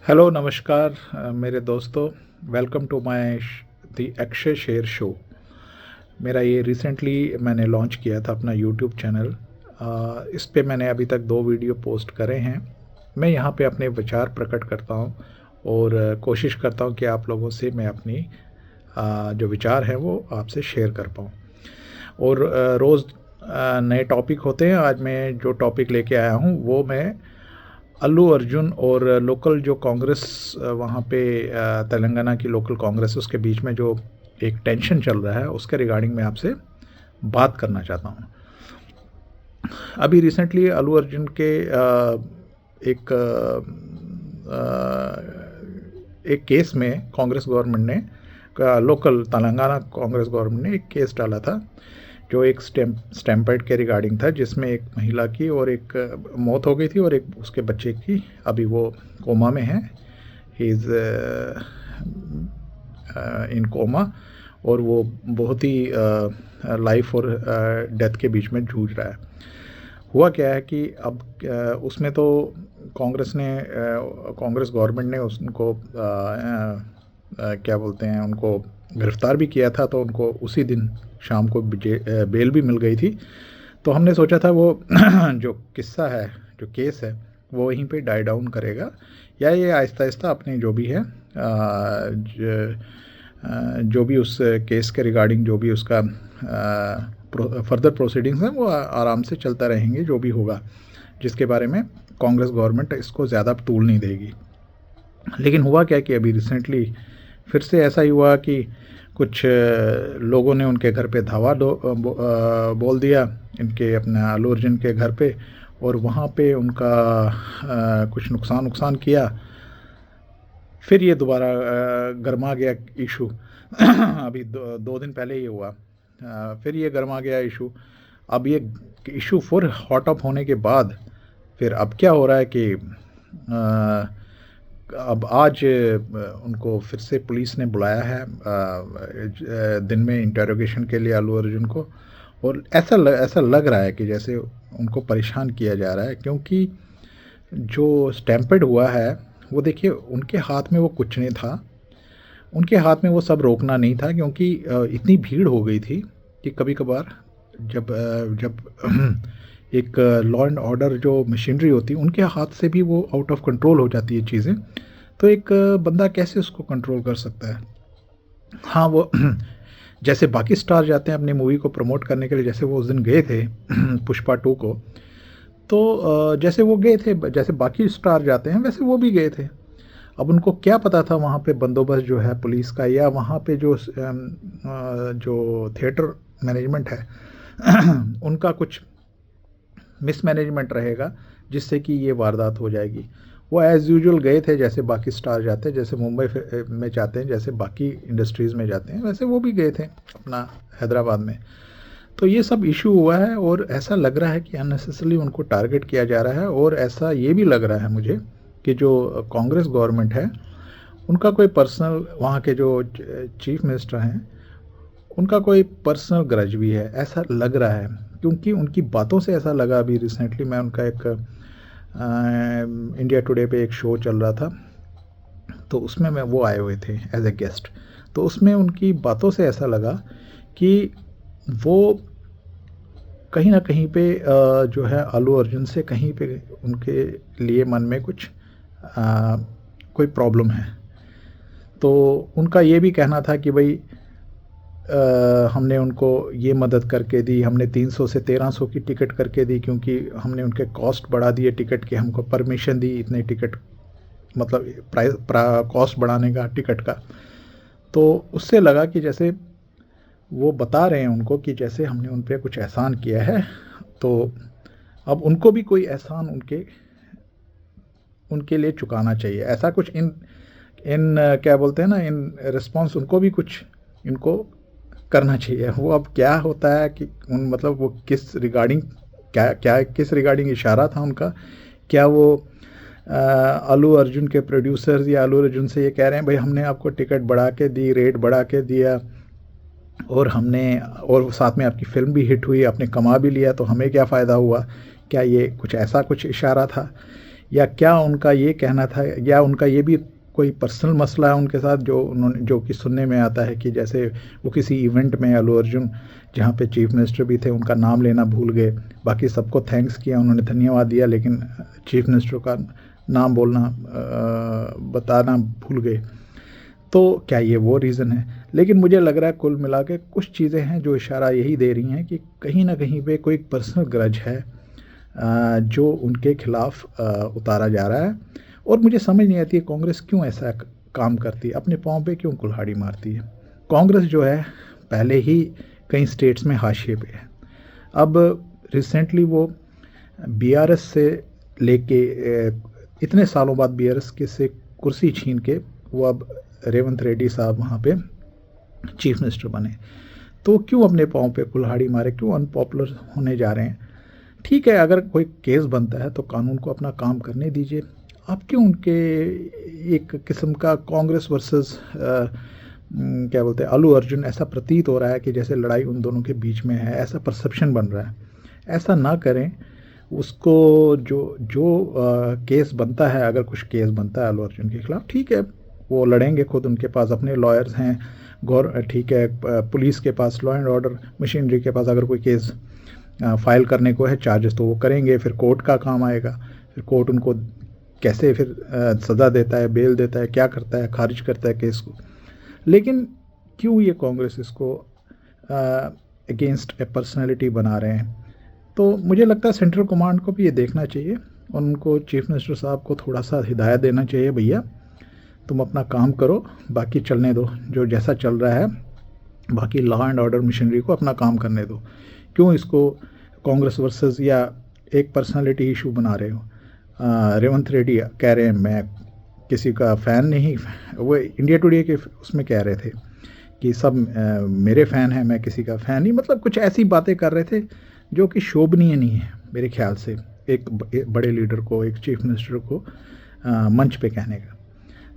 Hello नमस्कार मेरे दोस्तों। Welcome to my the Akshay शेर शो। मेरा ये रिसेंटली मैंने लॉन्च किया था अपना यूट्यूब चैनल। इस पे मैंने अभी तक 2 वीडियो पोस्ट करे हैं। मैं यहाँ पे अपने विचार प्रकट करता हूँ और कोशिश करता हूँ कि आप लोगों से मैं अपनी जो विचार हैं वो आपसे शेयर कर पाऊँ। और रोज़ नए टॉपिक होते हैं। आज मैं जो टॉपिक लेके आया हूँ वो मैं अल्लू अर्जुन और लोकल जो कांग्रेस वहाँ पे तेलंगाना की लोकल कांग्रेस उसके बीच में जो एक टेंशन चल रहा है उसके रिगार्डिंग मैं आपसे बात करना चाहता हूँ। अभी रिसेंटली अल्लू अर्जुन के एक एक केस में कांग्रेस गवर्नमेंट ने लोकल तेलंगाना कांग्रेस गवर्नमेंट ने एक केस डाला था जो एक स्टैम्पेड के रिगार्डिंग था, जिसमें एक महिला की और एक मौत हो गई थी और एक उसके बच्चे की अभी वो कोमा में है। ही इज़ इन कोमा और वो बहुत ही लाइफ और डेथ के बीच में जूझ रहा है। हुआ क्या है कि अब उसमें तो कांग्रेस गवर्नमेंट ने उनको क्या बोलते हैं, उनको गिरफ्तार भी किया था, तो उनको उसी दिन शाम को बेल भी मिल गई थी। तो हमने सोचा था वो जो किस्सा है, जो केस है, वो वहीं पे डाई डाउन करेगा या ये आहिस्ता आहिस्ता अपनी जो भी है जो भी उस केस के रिगार्डिंग जो भी उसका फर्दर प्रोसीडिंग्स हैं वो आराम से चलता रहेंगे, जो भी होगा, जिसके बारे में कांग्रेस गवर्नमेंट इसको ज़्यादा तूल नहीं देगी। लेकिन हुआ क्या कि अभी रिसेंटली फिर से ऐसा ही हुआ कि कुछ लोगों ने उनके घर पे धावा बोल दिया, इनके अपने अल्लू अर्जुन के घर पे, और वहाँ पे उनका कुछ नुकसान किया। फिर ये दोबारा गर्मा गया इशू। अभी 2 दिन पहले ये हुआ। फिर ये गर्मा गया इशू। अब ये इशू फिर हॉट अप होने के बाद फिर अब क्या हो रहा है कि अब आज उनको फिर से पुलिस ने बुलाया है दिन में इंटरोगेशन के लिए अल्लू अर्जुन को, और ऐसा लग रहा है कि जैसे उनको परेशान किया जा रहा है, क्योंकि जो स्टैम्पेड हुआ है वो देखिए उनके हाथ में वो कुछ नहीं था। उनके हाथ में वो सब रोकना नहीं था, क्योंकि इतनी भीड़ हो गई थी कि कभी कभार जब एक लॉ एंड ऑर्डर जो मशीनरी होती है उनके हाथ से भी वो आउट ऑफ कंट्रोल हो जाती है चीज़ें। तो एक बंदा कैसे उसको कंट्रोल कर सकता है। हाँ, वो जैसे बाकी स्टार जाते हैं अपनी मूवी को प्रमोट करने के लिए, जैसे वो उस दिन गए थे पुष्पा 2 को, तो जैसे वो गए थे, जैसे बाकी स्टार जाते हैं वैसे वो भी गए थे। अब उनको क्या पता था वहाँ पे बंदोबस्त जो है पुलिस का, या वहाँ पे जो थिएटर मैनेजमेंट है उनका कुछ मिसमैनेजमेंट रहेगा, जिससे कि ये वारदात हो जाएगी। वो एज़ यूजुअल गए थे जैसे बाकी स्टार जाते हैं, जैसे मुंबई में जाते हैं, जैसे बाकी इंडस्ट्रीज़ में जाते हैं, वैसे वो भी गए थे अपना हैदराबाद में। तो ये सब इशू हुआ है और ऐसा लग रहा है कि अननेसेसरली उनको टारगेट किया जा रहा है। और ऐसा ये भी लग रहा है मुझे कि जो कांग्रेस गवर्नमेंट है उनका कोई पर्सनल, वहाँ के जो चीफ मिनिस्टर हैं उनका कोई पर्सनल ग्रज भी है, ऐसा लग रहा है। क्योंकि उनकी बातों से ऐसा लगा। अभी रिसेंटली मैं उनका एक इंडिया टुडे पे एक शो चल रहा था, तो उसमें वो आए हुए थे एज ए गेस्ट। तो उसमें उनकी बातों से ऐसा लगा कि वो कहीं ना कहीं पे जो है अल्लू अर्जुन से कहीं पे उनके लिए मन में कुछ कोई प्रॉब्लम है। तो उनका ये भी कहना था कि भाई हमने उनको ये मदद करके दी, हमने 300 से 1300 की टिकट करके दी, क्योंकि हमने उनके कॉस्ट बढ़ा दिए टिकट के, हमको परमिशन दी इतने टिकट, मतलब प्राइस कॉस्ट बढ़ाने का टिकट का। तो उससे लगा कि जैसे वो बता रहे हैं उनको कि जैसे हमने उन पर कुछ एहसान किया है, तो अब उनको भी कोई एहसान उनके लिए चुकाना चाहिए। ऐसा कुछ इन क्या बोलते हैं ना, इन रिस्पॉन्स उनको भी कुछ इनको करना चाहिए। वो अब क्या होता है कि मतलब वो किस रिगार्डिंग किस रिगार्डिंग इशारा था उनका। क्या वो अल्लू अर्जुन के प्रोड्यूसर्स या अल्लू अर्जुन से ये कह रहे हैं भाई हमने आपको टिकट बढ़ा के दी, रेट बढ़ा के दिया, और साथ में आपकी फिल्म भी हिट हुई, आपने कमा भी लिया, तो हमें क्या फ़ायदा हुआ? क्या ये कुछ ऐसा कुछ इशारा था, या क्या उनका ये कहना था, या उनका ये भी कोई पर्सनल मसला है उनके साथ, जो कि सुनने में आता है कि जैसे वो किसी इवेंट में अल्लू अर्जुन जहाँ पे चीफ मिनिस्टर भी थे उनका नाम लेना भूल गए, बाकी सबको थैंक्स किया, उन्होंने धन्यवाद दिया, लेकिन चीफ मिनिस्टर का नाम बोलना बताना भूल गए। तो क्या ये वो रीज़न है? लेकिन मुझे लग रहा है कुल मिला के कुछ चीज़ें हैं जो इशारा यही दे रही हैं कि कहीं ना कहीं पे कोई पर्सनल ग्रज है जो उनके खिलाफ उतारा जा रहा है। और मुझे समझ नहीं आती है कांग्रेस क्यों ऐसा काम करती है, अपने पाँव पे क्यों कुल्हाड़ी मारती है। कांग्रेस जो है पहले ही कई स्टेट्स में हाशिए पे है। अब रिसेंटली वो बीआरएस से लेके इतने सालों बाद बीआरएस के से कुर्सी छीन के वो अब रेवंत रेड्डी साहब वहाँ पे चीफ मिनिस्टर बने। तो क्यों अपने पाँव पे कुल्हाड़ी मारे, क्यों अनपॉपुलर होने जा रहे हैं? ठीक है, अगर कोई केस बनता है तो कानून को अपना काम करने दीजिए। आप क्यों उनके एक किस्म का कांग्रेस वर्सेस क्या बोलते हैं अल्लू अर्जुन, ऐसा प्रतीत हो रहा है कि जैसे लड़ाई उन दोनों के बीच में है, ऐसा परसेप्शन बन रहा है। ऐसा ना करें। उसको जो केस बनता है, अगर कुछ केस बनता है अल्लू अर्जुन के खिलाफ, ठीक है, वो लड़ेंगे खुद, उनके पास अपने लॉयर्स हैं, ठीक है, पुलिस के पास लॉ एंड ऑर्डर मशीनरी के पास अगर कोई केस फाइल करने को है, चार्जेस तो वो करेंगे, फिर कोर्ट का काम आएगा, फिर कोर्ट उनको कैसे फिर सज़ा देता है, बेल देता है, क्या करता है, खारिज करता है केस को। लेकिन क्यों ये कांग्रेस इसको अगेंस्ट ए पर्सनैलिटी बना रहे हैं? तो मुझे लगता है सेंट्रल कमांड को भी ये देखना चाहिए और उनको चीफ मिनिस्टर साहब को थोड़ा सा हिदायत देना चाहिए, भैया तुम अपना काम करो, बाकी चलने दो, जो जैसा चल रहा है बाकी लॉ एंड ऑर्डर मशीनरी को अपना काम करने दो। क्यों इसको कांग्रेस वर्सेस या एक पर्सनालिटी इशू बना रहे हो? रेवंत रेड्डी कह रहे हैं मैं किसी का फ़ैन नहीं, वो इंडिया टुडे के उसमें कह रहे थे कि सब मेरे फ़ैन हैं, मैं किसी का फ़ैन नहीं, मतलब कुछ ऐसी बातें कर रहे थे जो कि शोभनीय नहीं है मेरे ख्याल से एक बड़े लीडर को, एक चीफ मिनिस्टर को मंच पे कहने का।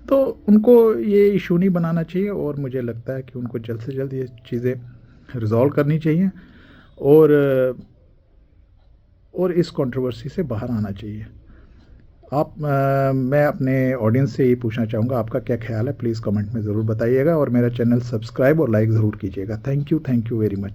तो उनको ये इशू नहीं बनाना चाहिए और मुझे लगता है कि उनको जल्द से जल्द ये चीज़ें रिजॉल्व करनी चाहिए और इस कंट्रोवर्सी से बाहर आना चाहिए। मैं अपने ऑडियंस से ये पूछना चाहूँगा, आपका क्या ख्याल है? प्लीज़ कमेंट में ज़रूर बताइएगा और मेरा चैनल सब्सक्राइब और लाइक ज़रूर कीजिएगा। Thank you very much.